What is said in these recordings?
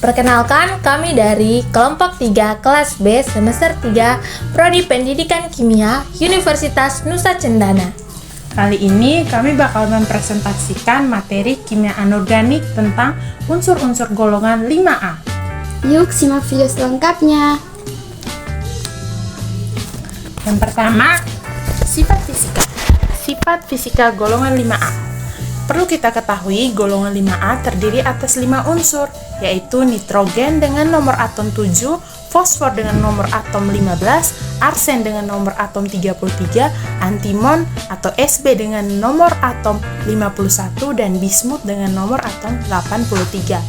Perkenalkan, kami dari kelompok 3 kelas B semester 3 Prodi Pendidikan Kimia Universitas Nusa Cendana. Kali ini kami bakal mempresentasikan materi kimia anorganik tentang unsur-unsur golongan 5A. Yuk simak video selengkapnya. Yang pertama, sifat fisika. Sifat fisika golongan 5A. Perlu kita ketahui golongan 5A terdiri atas 5 unsur, yaitu nitrogen dengan nomor atom 7, fosfor dengan nomor atom 15, arsen dengan nomor atom 33, antimon atau Sb dengan nomor atom 51, dan bismut dengan nomor atom 83.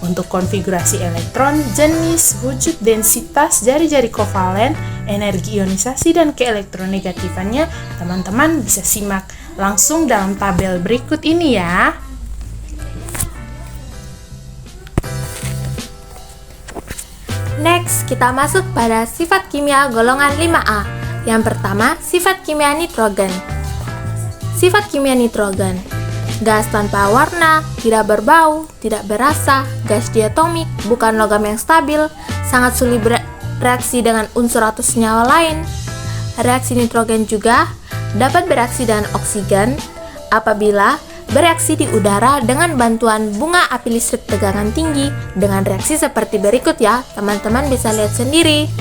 Untuk konfigurasi elektron, jenis, wujud, densitas, jari-jari kovalen, energi ionisasi, dan keelektronegatifannya, teman-teman bisa simak langsung dalam tabel berikut ini ya. Next, kita masuk pada sifat kimia golongan 5A. Yang pertama, sifat kimia nitrogen. Sifat kimia nitrogen: gas tanpa warna, tidak berbau, tidak berasa, gas diatomik, bukan logam yang stabil, sangat sulit bereaksi dengan unsur atau senyawa lain. Reaksi nitrogen juga dapat bereaksi dengan oksigen apabila bereaksi di udara dengan bantuan bunga api listrik tegangan tinggi dengan reaksi seperti berikut ya. Teman-teman bisa lihat sendiri.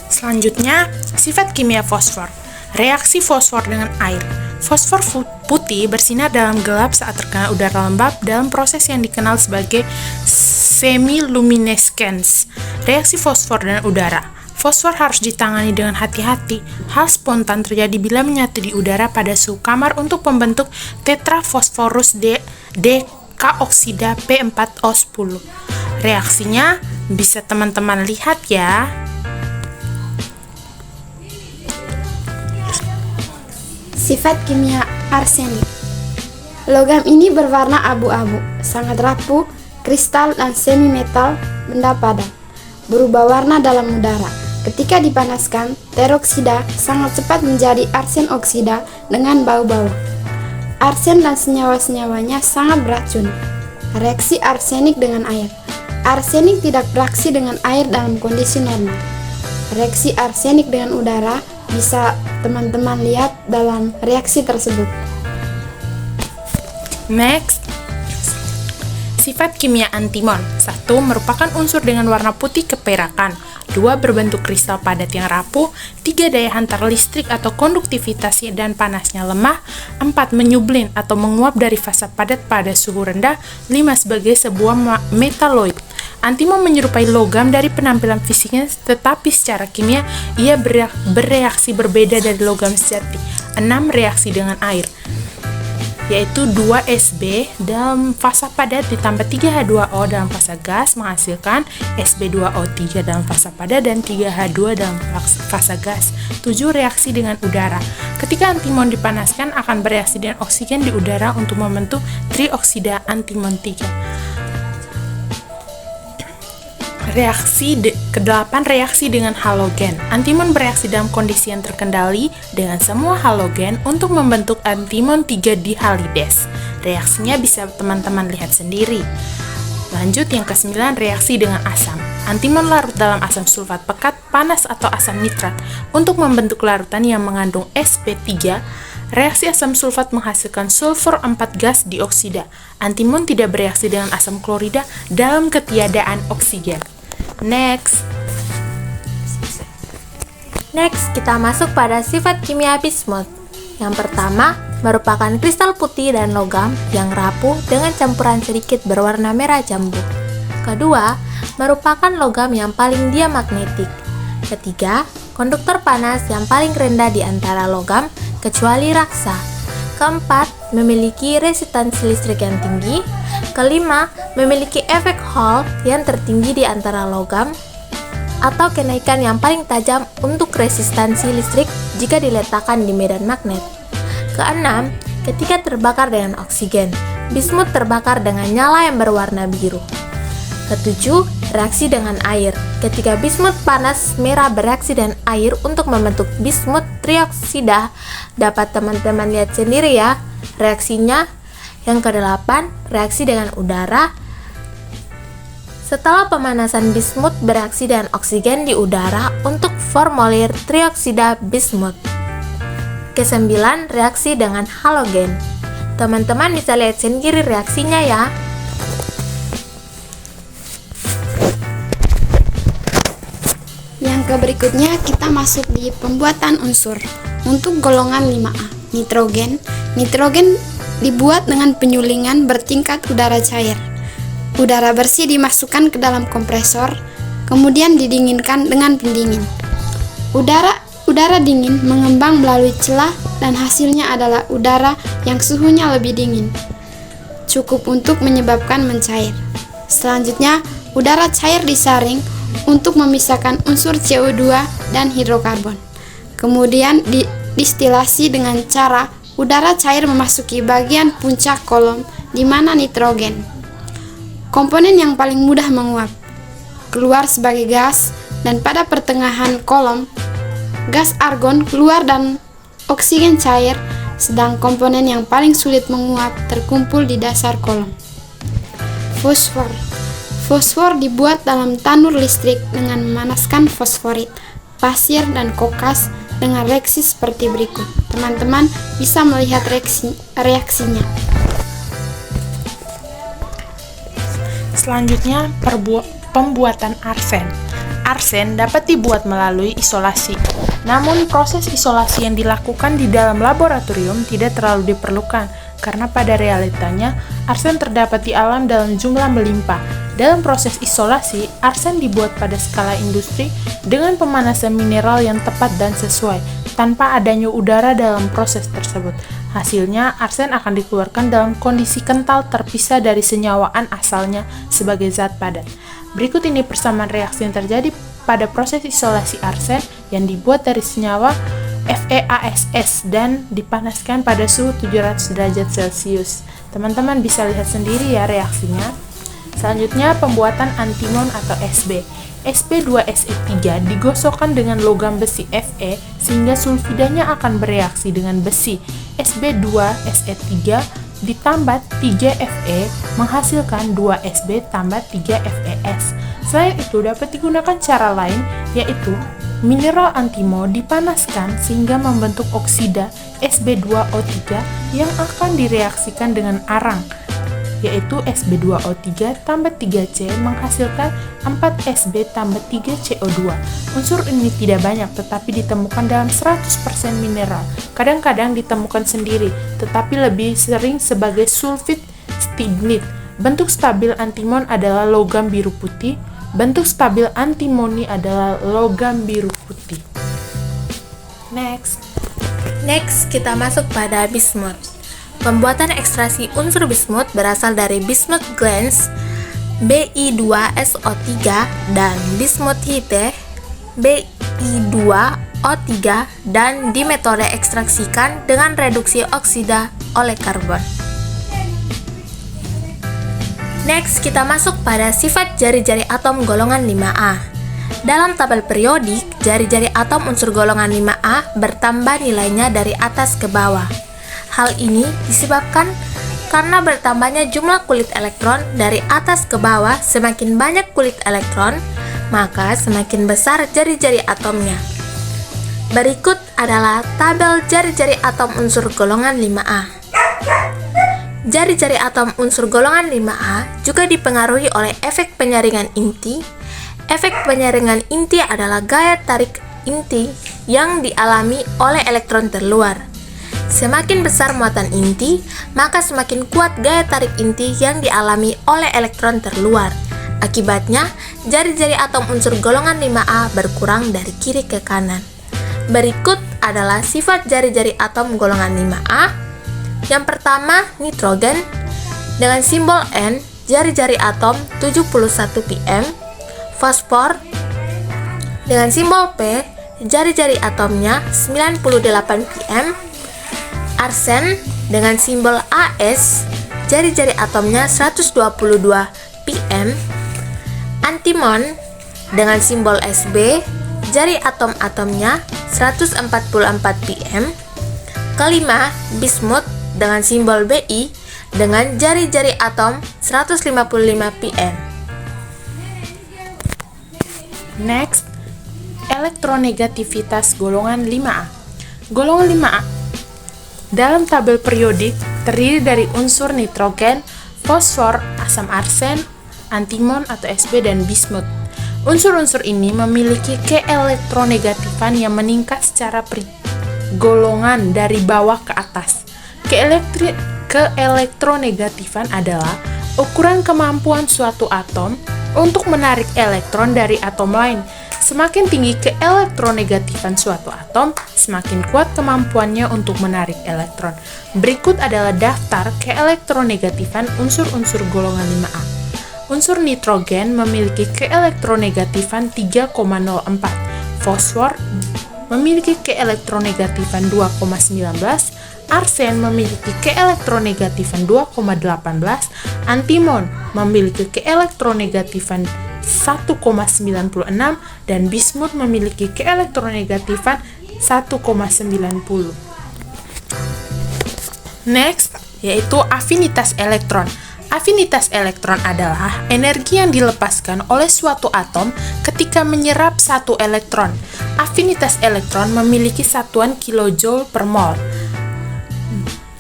Selanjutnya, sifat kimia fosfor. Reaksi fosfor dengan air. Fosfor putih bersinar dalam gelap saat terkena udara lembab dalam proses yang dikenal sebagai semiluminescence. Reaksi fosfor dan udara. Fosfor harus ditangani dengan hati-hati. Hal spontan terjadi bila menyatu di udara pada suhu kamar untuk membentuk tetrafosforus dekaoksida P4O10. Reaksinya bisa teman-teman lihat ya. Sifat kimia arsenik. Logam ini berwarna abu-abu, sangat rapuh, kristal dan semi metal, benda padat, berubah warna dalam udara. Ketika dipanaskan, teroksida sangat cepat menjadi arsen oksida dengan bau-bau. Arsen dan senyawa-senyawanya sangat beracun. Reaksi arsenik dengan air. Arsenik tidak bereaksi dengan air dalam kondisi normal. Reaksi arsenik dengan udara bisa teman-teman lihat dalam reaksi tersebut. Next, sifat kimia antimon. 1. Merupakan unsur dengan warna putih keperakan. 2. Berbentuk kristal padat yang rapuh. 3. Daya hantar listrik atau konduktivitas dan panasnya lemah. 4. Menyublin atau menguap dari fasa padat pada suhu rendah. 5. Sebagai sebuah metaloid. Antimon menyerupai logam dari penampilan fisiknya, tetapi secara kimia ia bereaksi berbeda dari logam sejati. 6. Reaksi dengan air, yaitu 2Sb dalam fasa padat ditambah 3H2O dalam fasa gas menghasilkan Sb2O3 dalam fasa padat dan 3H2 dalam fasa gas. 7. Reaksi dengan udara. Ketika antimon dipanaskan akan bereaksi dengan oksigen di udara untuk membentuk trioksida antimon 3. Ke-8 reaksi dengan halogen. Antimon bereaksi dalam kondisi yang terkendali dengan semua halogen untuk membentuk antimon 3 dihalides. Reaksinya bisa teman-teman lihat sendiri. Lanjut yang ke-9, reaksi dengan asam. Antimon larut dalam asam sulfat pekat, panas atau asam nitrat untuk membentuk larutan yang mengandung Sp3. Reaksi asam sulfat menghasilkan sulfur 4 gas dioksida. Antimon tidak bereaksi dengan asam klorida dalam ketiadaan oksigen. Next, kita masuk pada sifat kimia bismut. Yang pertama, merupakan kristal putih dan logam yang rapuh dengan campuran sedikit berwarna merah jambu. Kedua, merupakan logam yang paling diamagnetik. Ketiga, konduktor panas yang paling rendah di antara logam kecuali raksa. Keempat, memiliki resistansi listrik yang tinggi. Kelima, memiliki efek Hall yang tertinggi di antara logam atau kenaikan yang paling tajam untuk resistansi listrik jika diletakkan di medan magnet. Keenam, ketika terbakar dengan oksigen, bismut terbakar dengan nyala yang berwarna biru. Ketujuh, reaksi dengan air. Ketika bismut panas merah bereaksi dengan air untuk membentuk bismut trioksida. Dapat teman-teman lihat sendiri ya reaksinya. Yang kedelapan, reaksi dengan udara. Setelah pemanasan bismut bereaksi dengan oksigen di udara untuk formulir trioksida bismut. Kesembilan, reaksi dengan halogen. Teman-teman bisa lihat sendiri reaksinya ya. Yang berikutnya kita masuk di pembuatan unsur. Untuk golongan 5A, nitrogen. Nitrogen dibuat dengan penyulingan bertingkat udara cair. Udara bersih dimasukkan ke dalam kompresor, kemudian didinginkan dengan pendingin. Udara dingin mengembang melalui celah dan hasilnya adalah udara yang suhunya lebih dingin, cukup untuk menyebabkan mencair. Selanjutnya, udara cair disaring untuk memisahkan unsur CO2 dan hidrokarbon. Kemudian didistilasi dengan cara udara cair memasuki bagian puncak kolom di mana nitrogen, komponen yang paling mudah menguap, keluar sebagai gas, dan pada pertengahan kolom, gas argon keluar dan oksigen cair, sedang komponen yang paling sulit menguap terkumpul di dasar kolom. Fosfor. Fosfor dibuat dalam tanur listrik dengan memanaskan fosforit, pasir, dan kokas dengan reaksi seperti berikut. Teman-teman bisa melihat reaksinya. Selanjutnya, pembuatan arsen. Arsen dapat dibuat melalui isolasi. Namun, proses isolasi yang dilakukan di dalam laboratorium tidak terlalu diperlukan, karena pada realitanya, arsen terdapat di alam dalam jumlah melimpah. Dalam proses isolasi, arsen dibuat pada skala industri dengan pemanasan mineral yang tepat dan sesuai, tanpa adanya udara dalam proses tersebut. Hasilnya, arsen akan dikeluarkan dalam kondisi kental terpisah dari senyawaan asalnya sebagai zat padat. Berikut ini persamaan reaksi yang terjadi pada proses isolasi arsen yang dibuat dari senyawa FeASS dan dipanaskan pada suhu 700 derajat Celcius. Teman-teman bisa lihat sendiri ya reaksinya. Selanjutnya, pembuatan antimon atau Sb. Sb2Se3 digosokkan dengan logam besi Fe sehingga sulfidanya akan bereaksi dengan besi. Sb2Se3 ditambah 3Fe menghasilkan 2Sb tambah 3Fes. Selain itu, dapat digunakan cara lain, yaitu mineral antimo dipanaskan sehingga membentuk oksida Sb2O3 yang akan direaksikan dengan arang, yaitu Sb2O3 tambah 3C menghasilkan 4Sb tambah 3CO2. Unsur ini tidak banyak tetapi ditemukan dalam 100% mineral. Kadang-kadang ditemukan sendiri, tetapi lebih sering sebagai sulfit stignit. Bentuk stabil antimon adalah logam biru putih. Bentuk stabil antimoni adalah logam biru putih. Next, kita masuk pada bismut. Pembuatan ekstraksi unsur bismut berasal dari bismut glans Bi2SO3 dan bismut hite Bi2O3 dan dimetode ekstraksikan dengan reduksi oksida oleh karbon. Next, kita masuk pada sifat jari-jari atom golongan 5A. Dalam tabel periodik, jari-jari atom unsur golongan 5A bertambah nilainya dari atas ke bawah. Hal ini disebabkan karena bertambahnya jumlah kulit elektron dari atas ke bawah. Semakin banyak kulit elektron, maka semakin besar jari-jari atomnya. Berikut adalah tabel jari-jari atom unsur golongan 5A. Jari-jari atom unsur golongan 5A juga dipengaruhi oleh efek penyaringan inti. Efek penyaringan inti adalah gaya tarik inti yang dialami oleh elektron terluar. Semakin besar muatan inti, maka semakin kuat gaya tarik inti yang dialami oleh elektron terluar. Akibatnya, jari-jari atom unsur golongan 5A berkurang dari kiri ke kanan. Berikut adalah sifat jari-jari atom golongan 5A. Yang pertama, nitrogen. Dengan simbol N, jari-jari atom 71 pm. Fosfor. Dengan simbol P, jari-jari atomnya 98 pm. Arsen dengan simbol AS, jari-jari atomnya 122 pm. Antimon dengan simbol SB, jari atom-atomnya 144 pm. Kelima, bismut dengan simbol BI, dengan jari-jari atom 155 pm. Next, elektronegativitas golongan 5A. Golongan 5A dalam tabel periodik terdiri dari unsur nitrogen, fosfor, asam arsen, antimon atau Sb, dan bismut. Unsur-unsur ini memiliki keelektronegatifan yang meningkat secara golongan dari bawah ke atas. Keelektronegatifan adalah ukuran kemampuan suatu atom untuk menarik elektron dari atom lain. Semakin tinggi keelektronegatifan suatu atom, semakin kuat kemampuannya untuk menarik elektron. Berikut adalah daftar keelektronegatifan unsur-unsur golongan 5A. Unsur nitrogen memiliki keelektronegatifan 3,04. Fosfor memiliki keelektronegatifan 2,19. Arsen memiliki keelektronegatifan 2,18. Antimon memiliki keelektronegatifan 1,96 dan bismut memiliki keelektronegatifan 1,90. Next, yaitu afinitas elektron. Afinitas elektron adalah energi yang dilepaskan oleh suatu atom ketika menyerap satu elektron. Afinitas elektron memiliki satuan kilojoule per mol.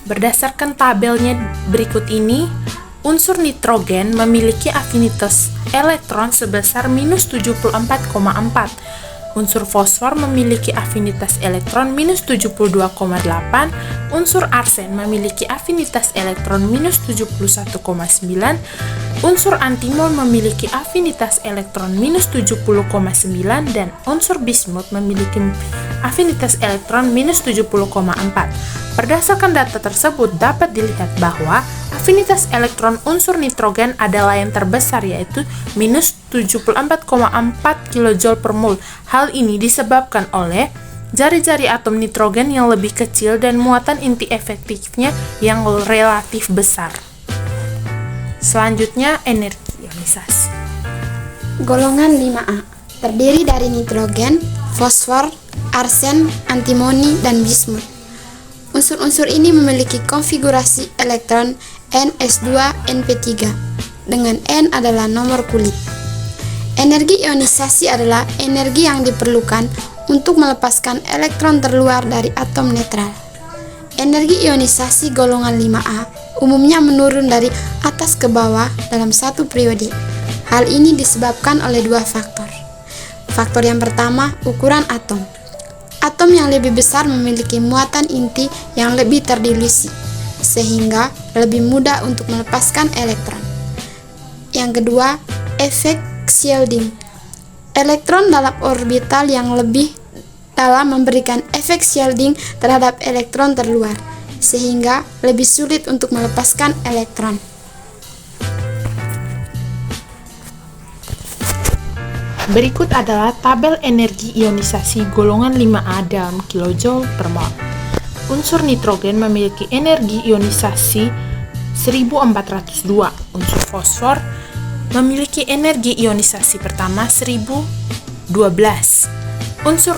Berdasarkan tabelnya berikut ini, unsur nitrogen memiliki afinitas elektron sebesar minus 74,4. Unsur fosfor memiliki afinitas elektron minus 72,8. Unsur arsen memiliki afinitas elektron minus 71,9. Unsur antimon memiliki afinitas elektron minus 70,9. Dan unsur bismut memiliki afinitas elektron minus 70,4. Berdasarkan data tersebut dapat dilihat bahwa afinitas elektron unsur nitrogen adalah yang terbesar, yaitu minus 74,4 kJ per mol. Hal ini disebabkan oleh jari-jari atom nitrogen yang lebih kecil dan muatan inti efektifnya yang relatif besar. Selanjutnya, energi ionisasi. Golongan 5A terdiri dari nitrogen, fosfor, arsen, antimoni, dan bismut. Unsur-unsur ini memiliki konfigurasi elektron Ns2np3 dengan N adalah nomor kulit. Energi ionisasi adalah energi yang diperlukan untuk melepaskan elektron terluar dari atom netral. Energi ionisasi golongan 5A umumnya menurun dari atas ke bawah dalam satu periode. Hal ini disebabkan oleh dua faktor. Faktor yang pertama, ukuran atom. Atom yang lebih besar memiliki muatan inti yang lebih terdilusi, sehingga lebih mudah untuk melepaskan elektron. Yang kedua, efek shielding. Elektron dalam orbital yang lebih dalam memberikan efek shielding terhadap elektron terluar, sehingga lebih sulit untuk melepaskan elektron. Berikut adalah tabel energi ionisasi golongan 5A dalam kilojoule per mol. Unsur nitrogen memiliki energi ionisasi 1402. Unsur fosfor memiliki energi ionisasi pertama 1012. Unsur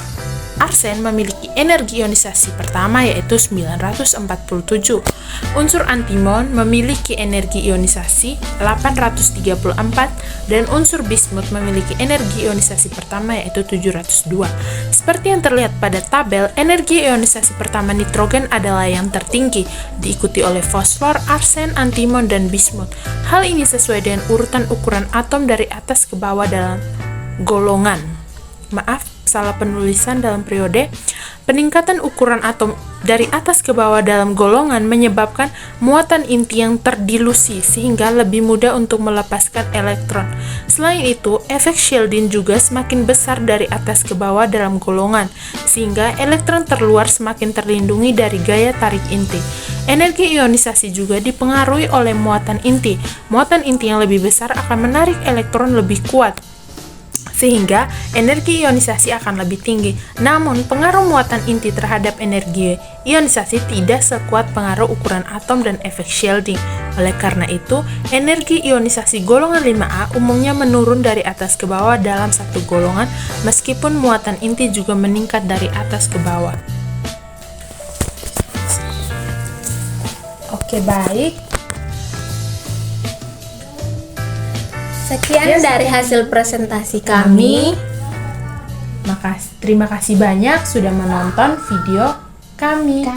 arsen memiliki energi ionisasi pertama yaitu 947. Unsur antimon memiliki energi ionisasi 834 dan unsur bismut memiliki energi ionisasi pertama yaitu 702. Seperti yang terlihat pada tabel, energi ionisasi pertama nitrogen adalah yang tertinggi, diikuti oleh fosfor, arsen, antimon, dan bismut. Hal ini sesuai dengan urutan ukuran atom dari atas ke bawah dalam golongan. Maaf, salah penulisan dalam periode. Peningkatan ukuran atom dari atas ke bawah dalam golongan menyebabkan muatan inti yang terdilusi sehingga lebih mudah untuk melepaskan elektron. Selain itu, efek shielding juga semakin besar dari atas ke bawah dalam golongan sehingga elektron terluar semakin terlindungi dari gaya tarik inti. Energi ionisasi juga dipengaruhi oleh muatan inti. Muatan inti yang lebih besar akan menarik elektron lebih kuat, sehingga energi ionisasi akan lebih tinggi. Namun, pengaruh muatan inti terhadap energi ionisasi tidak sekuat pengaruh ukuran atom dan efek shielding. Oleh karena itu, energi ionisasi golongan 5A umumnya menurun dari atas ke bawah dalam satu golongan, meskipun muatan inti juga meningkat dari atas ke bawah. Oke, baik. Sekian dari hasil presentasi kami. Terima kasih banyak sudah menonton video kami.